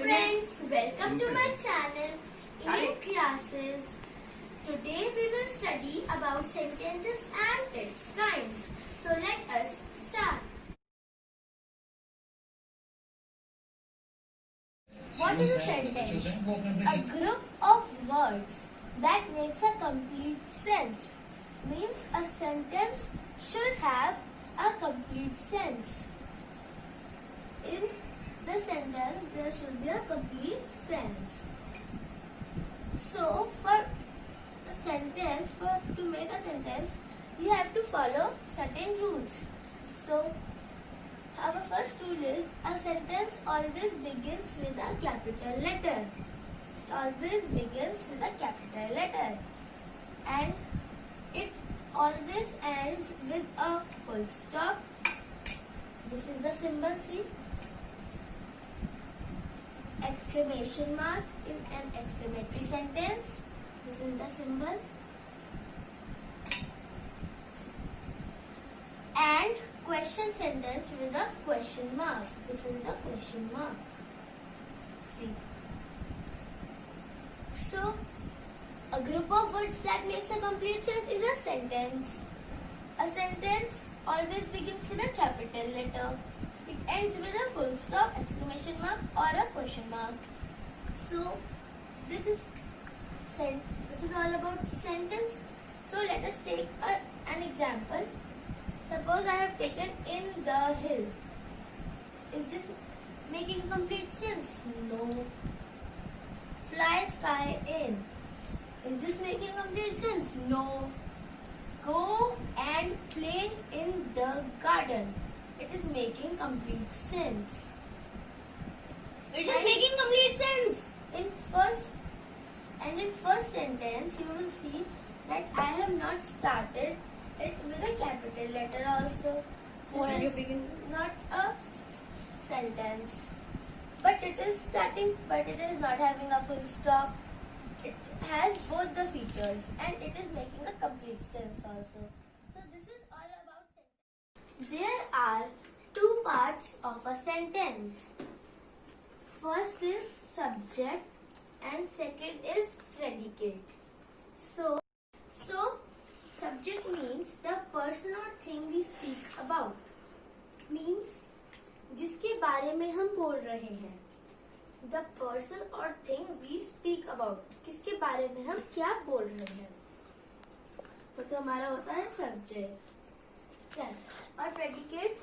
friends, welcome to my channel in classes. Today we will study about sentences and its kinds. So let us start. What is a sentence? A group of words that makes a complete sense. Means a sentence should have a complete sense. In the sentence there should be a complete sense. So for a sentence, to make a sentence, you have to follow certain rules. So our first rule is a sentence always begins with a capital letter. It always begins with a capital letter. And it always ends with a full stop. This is the symbol, see? Exclamation mark in an exclamatory sentence. This is the symbol. And question sentence with a question mark. This is the question mark. See. So, a group of words that makes a complete sense is a sentence. A sentence always begins with a capital letter. It ends with a full stop, exclamation mark or a question mark. So, this is all about sentence. So, let us take an example. Suppose I have taken in the hill. Is this making complete sense? No. Fly sky in. Is this making complete sense? No. Go and play in the garden. It is making complete sense. It is making complete sense. In first sentence, you will see that I have not started it with a capital letter also. This is not a sentence. But it is starting, but it is not having a full stop. It has both the features and it is making a complete sense also. So this is all about sentence. There are two parts of a sentence. First is subject and second is predicate. So subject means the person or thing we speak about. Means जिसके बारे में हम बोल रहे हैं. The person or thing we speak about. किसके बारे में हम क्या बोल रहे हैं. तो हमारा होता है subject. और predicate,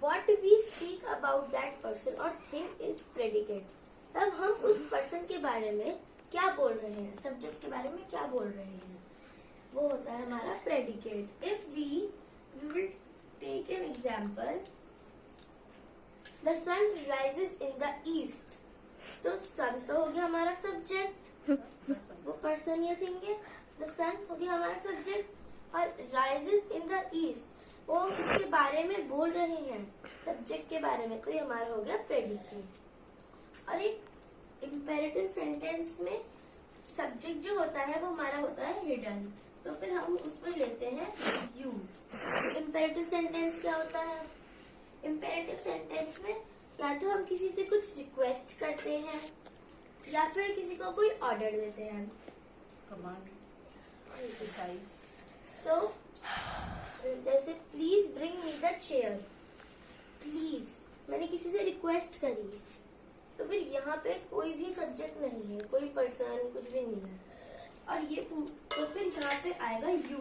what we speak about that person or thing is predicate. तब हम उस person के बारे में क्या बोल रहे हैं, subject के बारे में क्या बोल रहे हैं, वो होता है हमारा predicate. If we will take an example, the sun rises in the east. तो sun तो हो गया हमारा subject, वो person या thing है. The sun हो गया हमारा subject और rises in the east, वो उसके बारे में बोल रहे हैं, subject के बारे में, तो ये हमारा हो गया predicate. और एक imperative sentence में subject जो होता है वो हमारा होता है hidden, तो फिर हम उसमें लेते हैं you. Imperative sentence क्या होता है? Imperative sentence में या तो हम किसी से कुछ रिक्वेस्ट करते हैं या फिर किसी को कोई ऑर्डर देते हैं. कमांड. So जैसे please bring me the chair. Please मैंने किसी से रिक्वेस्ट करी, तो फिर यहाँ पे कोई भी सब्जेक्ट नहीं है, कोई पर्सन कुछ भी नहीं है, और ये तो फिर यहाँ पे आएगा यू.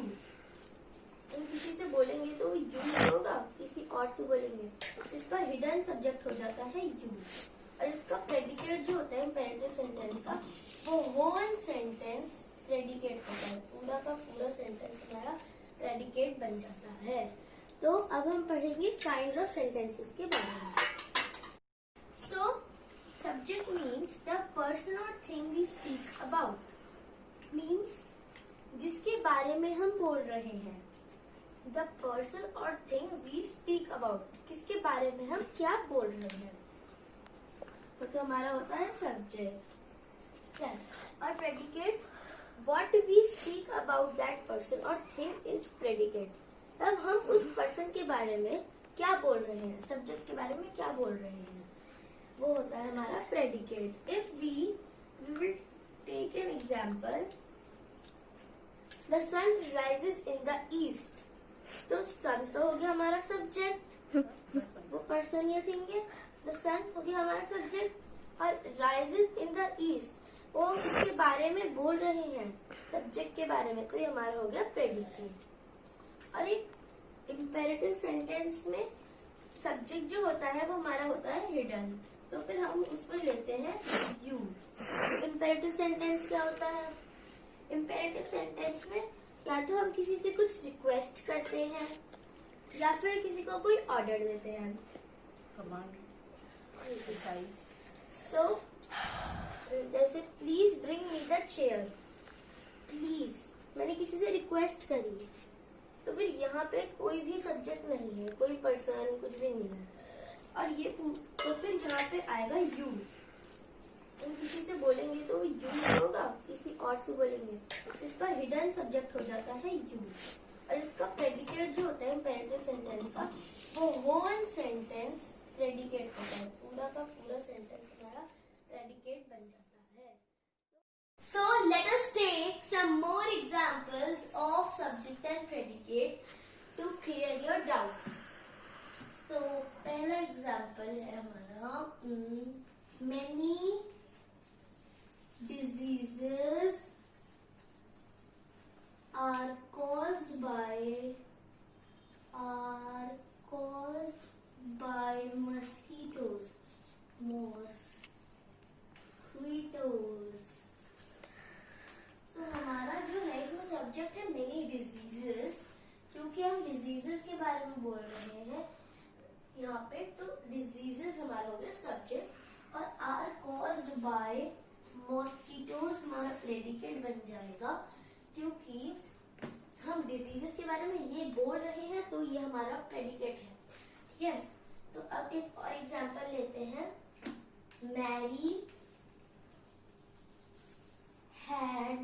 तुम किसी से बोलेंगे तो यू होगा, किसी और से बोलेंगे इसका हिडन सब्जेक्ट हो जाता है यू. और इसका प्रेडिकेट जो होता है इम्पेरेटिव सेंटेंस का, वो होल सेंटेंस प्रेडिकेट होता है. पूरा का पूरा सेंटेंस हमारा प्रेडिकेट बन जाता है. तो अब हम पढ़ेंगे काइंड ऑफ सेंटेंसेस के बारे में. So subject means the person और thing we speak about. Means जिसके बारे में हम बोल रहे हैं. द पर्सन और थिंग वी स्पीक अबाउट, किसके बारे में हम क्या बोल रहे हैं, तो हमारा होता है सब्जेक्ट. और predicate, what we speak about that person और थिंग इज प्रेडिकेट. तब हम उस पर्सन के बारे में क्या बोल रहे हैं, सब्जेक्ट के बारे में क्या बोल रहे हैं, वो होता है हमारा predicate. If we will take an example, the sun rises in the east. तो सन तो हो गया हमारा सब्जेक्ट, वो पर्सन या थिंग है. द सन हो गया हमारा सब्जेक्ट और राइजेस इन द ईस्ट वो इसके बारे में बोल रहे हैं, सब्जेक्ट के बारे में, तो ये हमारा हो गया प्रेडिकेट. और एक इम्पेरेटिव सेंटेंस में सब्जेक्ट जो होता है वो हमारा होता है हिडन, तो फिर हम उसमें लेते हैं यू. इम्पेरेटिव सेंटेंस क्या होता है? इम्पेरेटिव सेंटेंस में या तो हम किसी से कुछ रिक्वेस्ट करते हैं या फिर किसी को कोई ऑर्डर देते हैं. कमांड, सो जैसे please bring me the chair. Please मैंने किसी से रिक्वेस्ट करी, तो फिर यहाँ पे कोई भी सब्जेक्ट नहीं है, कोई पर्सन कुछ भी नहीं है. और ये तो फिर यहाँ पे आएगा यू. हम किसी से बोलेंगे तो यू होगा, किसी और से बोलेंगे तो इसका हिडन सब्जेक्ट हो जाता है यू. और इसका प्रेडिकेट जो होता है इम्पेरेटिव सेंटेंस का, वो होल सेंटेंस प्रेडिकेट होता है. पूरा का पूरा सेंटेंस हमारा प्रेडिकेट बन जाता है. So let us take some more examples of subject and predicate to clear your doubts. तो पहला एग्जाम्पल है हमारा, many diseases are caused by mosquitoes. तो हमारा जो है इसमें सब्जेक्ट है मेनी डिजीजेस, क्योंकि हम डिजीजेस के बारे में बोल रहे हैं यहाँ पे, तो डिजीजेस हमारा हो गया सब्जेक्ट. और आर कॉज्ड बाय मॉस्किटोज हमारा प्रेडिकेट बन जाएगा, क्योंकि हम डिजीजेस के बारे में ये बोल रहे हैं तो ये हमारा प्रेडिकेट है. ठीक है, तो अब एक और एग्जांपल लेते हैं. Mary had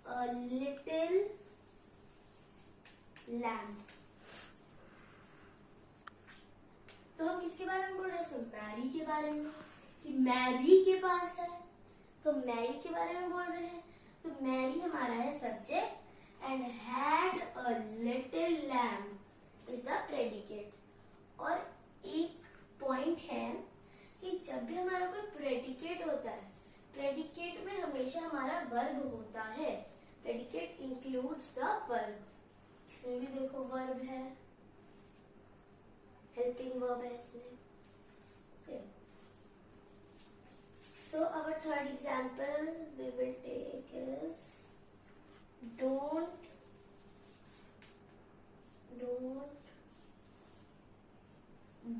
a little lamb. तो हम किसके बारे में बोल रहे हैं? मैरी के बारे में, कि मैरी के पास है, तो मैरी के बारे में बोल रहे हैं. तो मैरी हमारा है subject and had a little lamb is the predicate. और एक पॉइंट है कि जब भी हमारा कोई प्रेडिकेट होता है, प्रेडिकेट में हमेशा हमारा वर्ब होता है. Predicate includes the verb. इसमें भी देखो वर्ब है, हेल्पिंग वर्ब है इसमें. So our third example we will take is don't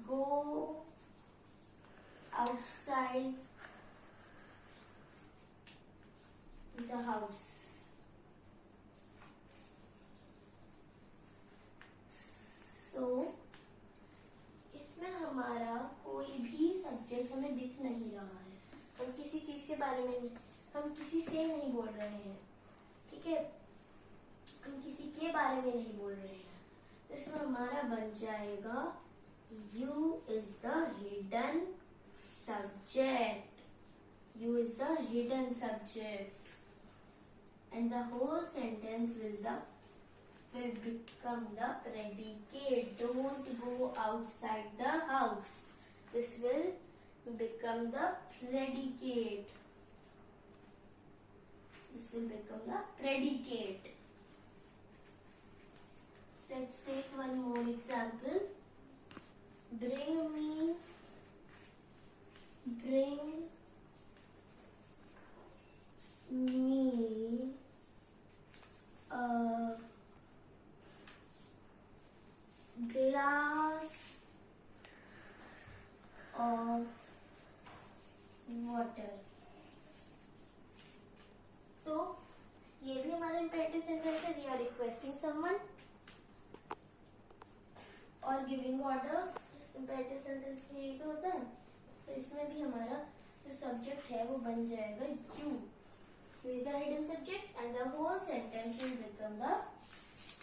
go outside the house. So इसमें हमारा कोई भी सब्जेक्ट हमें दिख नहीं रहा है. हम किसी चीज के बारे में नहीं, हम किसी से नहीं बोल रहे हैं. ठीक है, हम किसी के बारे में नहीं बोल रहे हैं, तो इसमें हमारा बन जाएगा you is the hidden subject. You is the hidden subject, and the whole sentence will become the predicate. Don't go outside the house. This will become the predicate. This will become the predicate. Let's take one more example. Bring me a glass of water. तो ये भी हमारा imperative sentence है. We are requesting someone और giving order. Imperative sentence में यही तो होता है. तो इसमें भी हमारा जो सब्जेक्ट है वो बन जाएगा you. Who is the hidden subject, and the whole sentence will become the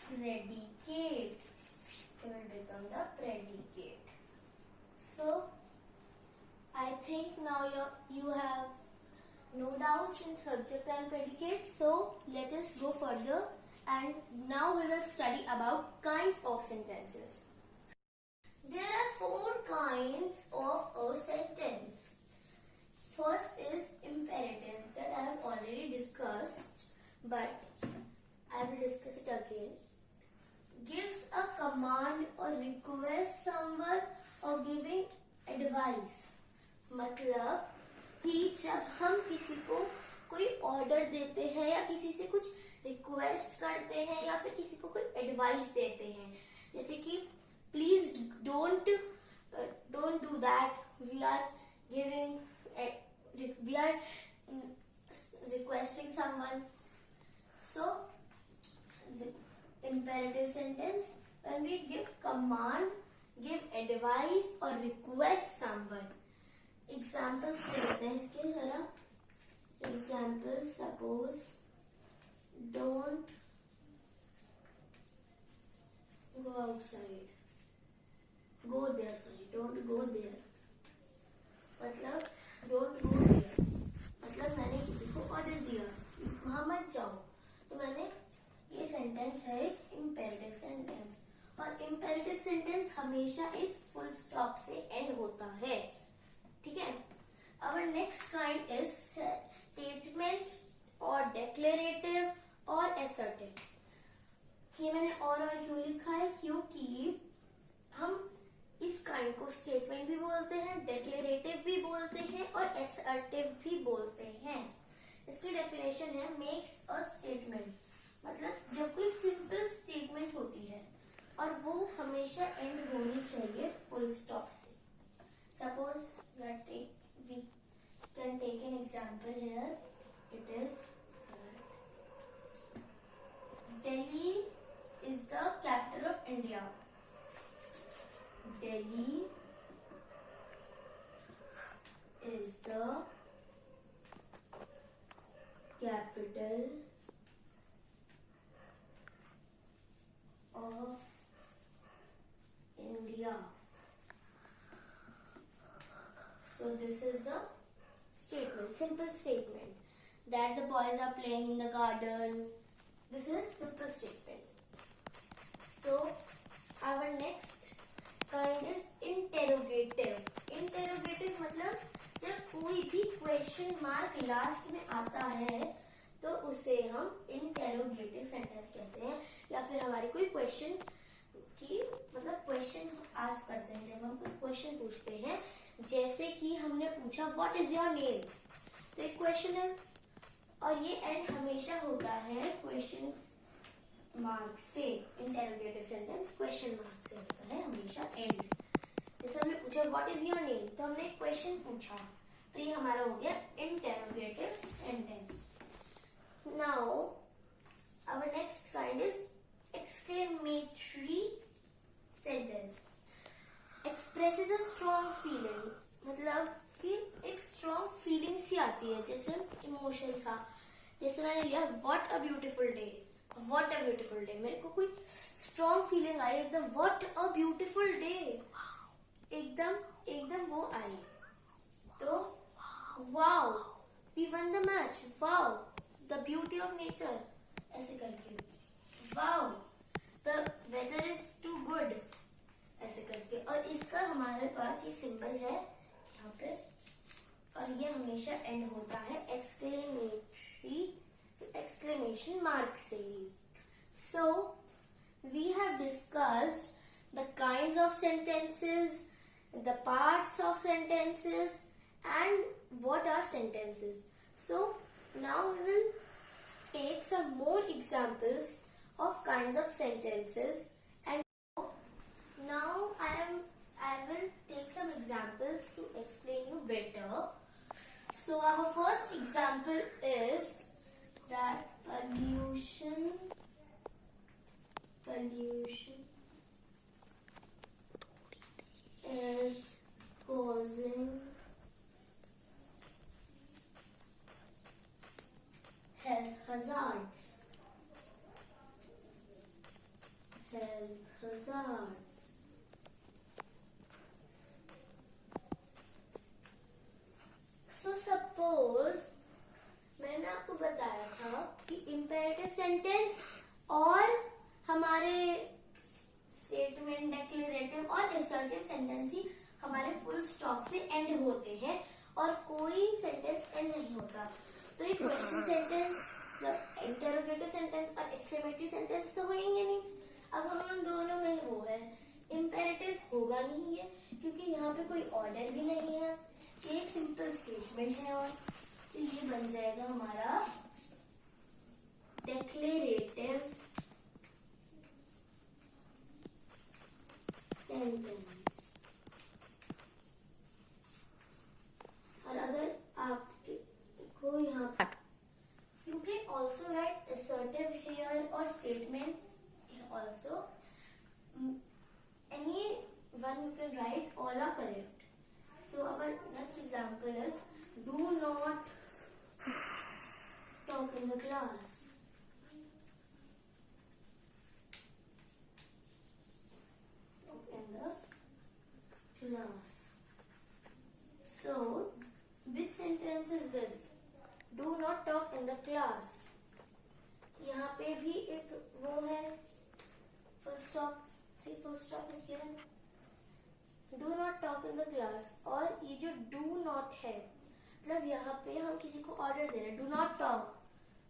predicate. It will become the predicate. So think now you have no doubts in subject and predicate. So let us go further, and now we will study about kinds of sentences. There are 4 kinds of a sentence. First is imperative, that I have already discussed, but I will discuss it again. Gives a command or request someone or giving advice. मतलब कि जब हम किसी को कोई order देते हैं या किसी से कुछ रिक्वेस्ट करते हैं या फिर किसी को कोई एडवाइस देते हैं, जैसे कि please don't do that, we are requesting someone. So the imperative sentence, when we give command, give advice or request someone. Examples देते हैं इसके जरा. Examples, suppose don't go outside, go there, sorry, don't go there. मतलब don't go there, मतलब मैंने किसी को order दिया वहां मत जाओ, तो मैंने, ये सेंटेंस है एक इम्पेरेटिव सेंटेंस, और इम्पेरेटिव सेंटेंस हमेशा एक फुल स्टॉप से एंड होता है. ठीक है. Our next kind is statement or declarative or assertive. ये मैंने और क्यों लिखा है, क्योंकि हम इस काइंड को स्टेटमेंट भी बोलते हैं, डेक्लेरेटिव भी बोलते हैं और असर्टिव भी बोलते हैं. इसकी डेफिनेशन है मेक्स अ स्टेटमेंट, मतलब जब कोई सिंपल स्टेटमेंट होती है और वो हमेशा एंड होनी चाहिए फुल स्टॉप से. Suppose we can take an example here. It is Delhi is the capital of India. Delhi is the capital of India. So this is the statement, simple statement, that the boys are playing in the garden. This is simple statement. So our next kind is interrogative. Interrogative मतलब जब कोई भी question mark last में आता है तो उसे हम इंटेरोगेटिव सेंटेंस कहते हैं, या फिर हमारी कोई क्वेश्चन की मतलब क्वेश्चन आस्क करते हैं, जब हम कोई क्वेश्चन पूछते हैं, जैसे कि हमने पूछा व्हाट इज योर नेम, तो एक क्वेश्चन है और ये एंड हमेशा होता है क्वेश्चन मार्क से. इंटेरोगेटिव सेंटेंस क्वेश्चन मार्क से होता है हमेशा एंड. जैसे हमने पूछा व्हाट इज योर नेम, तो हमने एक क्वेश्चन पूछा, तो ये हमारा हो गया interrogative sentence. Now our next kind is exclamatory sentence. Expresses a strong feeling, मतलब कि एक स्ट्रॉन्ग फीलिंग सी आती है, जैसे इमोशन सा. जैसे मैंने लिया what a beautiful day, what a beautiful day, मेरे को कोई स्ट्रॉन्ग फीलिंग आई एकदम, व्हाट अ ब्यूटीफुल डे, एकदम वो आई. तो wow we won the match, wow the beauty of nature, ऐसे करके, wow the weather is too good, ऐसे करके. और इसका हमारे पास ये सिंबल है यहाँ पे, और ये हमेशा एंड होता है एक्सक्लेमेटरी, एक्सक्लेमेशन मार्क से ही. So we have discussed the kinds of sentences, the parts of sentences and what are sentences. So now we will take some more examples of kinds of sentences, and now I will take some examples to explain you better. So our first example is that pollution is causing health hazards. Hazards. 'Cause' suppose मैंने आपको बताया था कि imperative sentence और हमारे statement, declarative और assertive sentence ही हमारे full stop से एंड होते हैं और कोई सेंटेंस एंड नहीं होता। तो ये क्वेश्चन सेंटेंस, इंटरोगेटिव सेंटेंस और एक्सक्लेमेटरी सेंटेंस तो होंगे नहीं। अब हम उन दोनों में वो है, इम्पेरेटिव होगा नहीं ये, क्योंकि यहाँ पे कोई ऑर्डर भी नहीं है, ये एक सिंपल स्टेटमेंट है। और तो ये बन जाएगा हमारा डिक्लेरेटिव सेंटेंस। और अगर आपको यहाँ you can also write assertive here or statements also. Any one you can write, all are correct. So our next example is do not talk in the class. Talk in the class. So which sentence is this? Do not talk in the class. यहाँ पे भी एक वो है, full stop. See, full stop is given. Do not talk in the class. और ये जो do not है, मतलब यहाँ पे हम किसी को ऑर्डर दे रहे हैं, do not talk.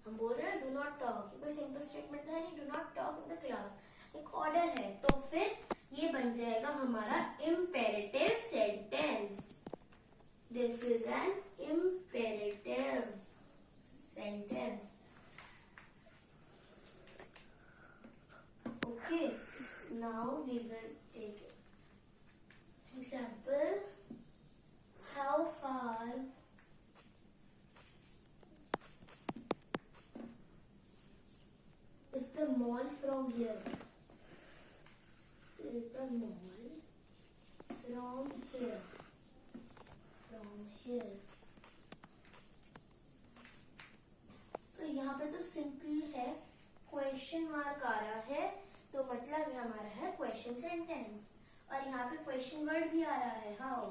हम बोल रहे हैं do not talk. कोई सिंपल स्टेटमेंट है नहीं, do not talk in the class. एक ऑर्डर है, तो फिर ये बन जाएगा हमारा imperative sentence. This is an imperative sentence. Okay, now we will take example. How far is the mall from here? Is the mall from here? From here. तो यहाँ पे तो सिंपल है, क्वेश्चन मार्क आ रहा है, तो मतलब ये हमारा है क्वेश्चन सेंटेंस। और यहाँ पे क्वेश्चन वर्ड भी आ रहा है। हाउ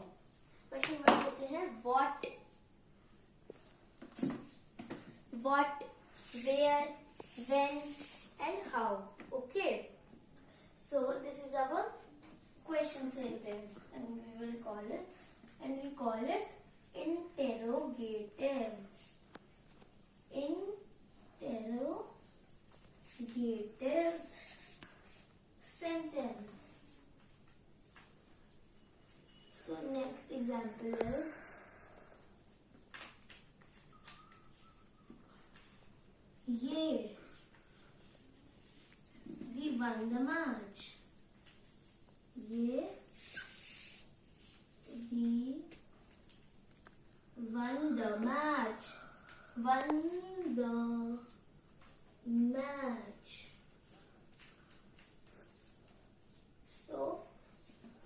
क्वेश्चन वर्ड होते हैं what, where, when and how. Okay, so this is our question sentence and we will call it interrogative. Interrogative sentence. So next example is we won the match. We won the match. Won the match. So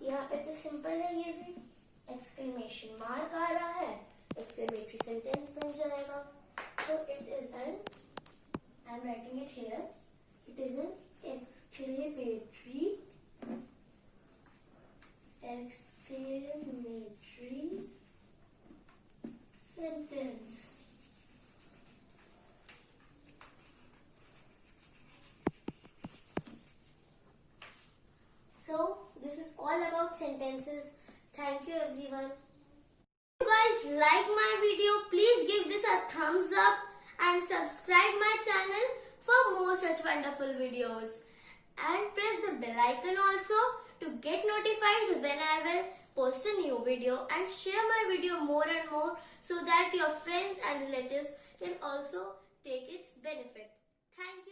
यहाँ पे तो simple है, ये भी exclamation mark आ रहा है, exclamatory sentence बन जाएगा। So it is an, I am writing it here, it is an exclamatory sentence. So this is all about sentences. Thank you everyone. If you guys like my video, please give this a thumbs up and subscribe my channel for more such wonderful videos. And press the bell icon also to get notified when I will post a new video, and share my video more and more so that your friends and relatives can also take its benefit. Thank you.